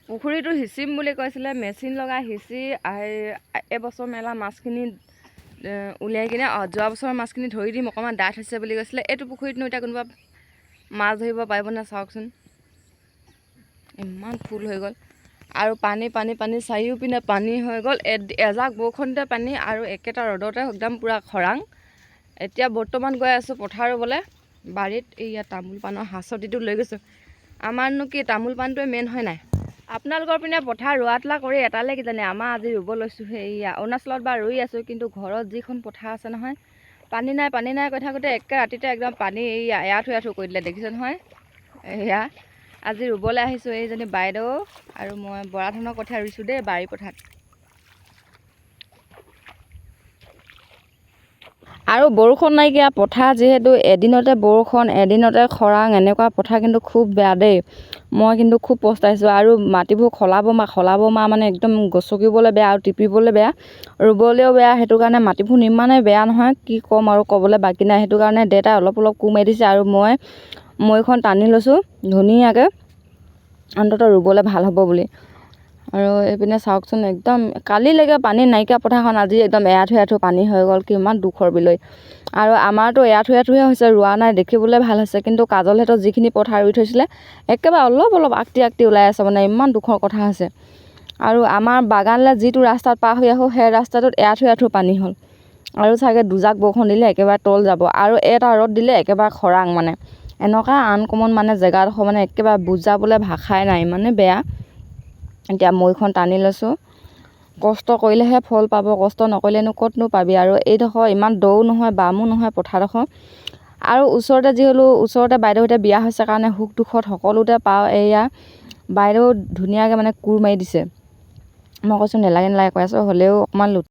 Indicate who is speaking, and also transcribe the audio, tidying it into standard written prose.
Speaker 1: পুখুৰীটো সিঁচিম বুলি কৈছিলে, মেচিন লগাই সিঁচি এবছৰ মেলা মাছখিনি উলিয়াই কিনে যোৱা বছৰৰ মাছখিনি ধৰি দিম, অকণমান ডাঠ হৈছে বুলি কৈছিলে। এইটো পুখুৰীতনো এতিয়া কোনোবা মাছ ধৰিব পাৰিব নে চাওকচোন, ইমান ফুল হৈ গ'ল। আৰু পানী পানী পানী চাৰিওপিনে পানী হৈ গ'ল। এজাক বৰষুণতে পানী আৰু একেটা ৰ'দতে একদম পূৰা খৰাং। এতিয়া বৰ্তমান গৈ আছোঁ পথাৰ ৰুবলৈ বাৰীত। এইয়া তামোল পাণৰ হাঁচতিটো লৈ গৈছোঁ। আমাৰনো কি তামোল পাণটোৱে মেইন হয় নাই। আপোনালোকৰ পিনে পথাৰ ৰোৱা তোলা কৰি এটালে কিজানি, আমাৰ আজি ৰুব লৈছোঁ। সেয়া অৰুণাচলত বা ৰুই আছোঁ, কিন্তু ঘৰত যিখন পথাৰ আছে নহয়, পানী নাই পানী নাই কৈ থাকোঁতে একে ৰাতিতে একদম পানী এআঁঠু এআঁঠু কৰি দিলে, দেখিছে নহয়। এয়া আজি ৰুবলৈ আহিছোঁ, এইজনী বাইদেউ আৰু মই বৰা ধানৰ কঠীয়া ৰুইছোঁ দেই, বাৰী পথাৰত। আৰু বৰষুণ নাইকিয়া পথাৰ, যিহেতু এদিনতে বৰষুণ এদিনতে খৰাং, এনেকুৱা পথাৰ কিন্তু খুব বেয়া দেই। মই কিন্তু খুব পস্তাইছোঁ। আৰু মাটিবোৰ খলাব মা মানে একদম গছকিবলৈ বেয়া আৰু টিপিবলৈ বেয়া, ৰুবলৈও বেয়া। সেইটো কাৰণে মাটিবোৰ ইমানেই বেয়া নহয়, কি ক'ম আৰু ক'বলৈ বাকী নাই। সেইটো কাৰণে দেউতাই অলপ অলপ কোৰ মাৰি দিছে আৰু মই মৈখন টানি লৈছোঁ ধুনীয়াকৈ, অন্ততঃ ৰুবলৈ ভাল হ'ব বুলি। আৰু এইপিনে চাওকচোন, একদম কালিলৈকে পানী নাইকিয়া পথাৰখন আজি একদম এআঁঠু এআঁঠু পানী হৈ গ'ল, কিমান দুখৰ বিলৈ। আৰু আমাৰতো এআঁঠু এআঁঠুহে হৈছে, ৰোৱা নাই, দেখিবলৈ ভাল হৈছে। কিন্তু কাজলহেঁতৰ যিখিনি পথাৰ ৰুই থৈছিলে একেবাৰে অলপ অলপ আকটি আকটি ওলাই আছে, মানে ইমান দুখৰ কথা হৈছে। আৰু আমাৰ বাগানলৈ যিটো ৰাস্তাত পাৰ হৈ আহোঁ, সেই ৰাস্তাটোত এআঁঠু এআঁঠু পানী হ'ল। আৰু চাগে দুজাক বৰষুণ দিলে একেবাৰে তল যাব, আৰু এটা ৰ'দ দিলে একেবাৰে খৰাং। মানে এনেকুৱা আনকমন মানে জেগাডোখৰ, মানে একেবাৰে বুজাবলৈ ভাষাই নাই, মানে বেয়া। এতিয়া মৈখন টানি লৈছোঁ, কষ্ট কৰিলেহে ফল পাব, কষ্ট নকৰিলেনো ক'তনো পাবি। আৰু এইডোখৰ ইমান দও নহয় বামো নহয় পথাৰডোখৰ, আৰু ওচৰতে যিহেতু ওচৰতে বাইদেউহঁতে বিয়া হৈছে কাৰণে সুখ দুখত সকলোতে পাওঁ। এয়া বাইদেউ ধুনীয়াকৈ মানে কোৰ মাৰি দিছে। মই কৈছোঁ নেলাগে নেলাগে কৈ আছোঁ, হ'লেও অকণমান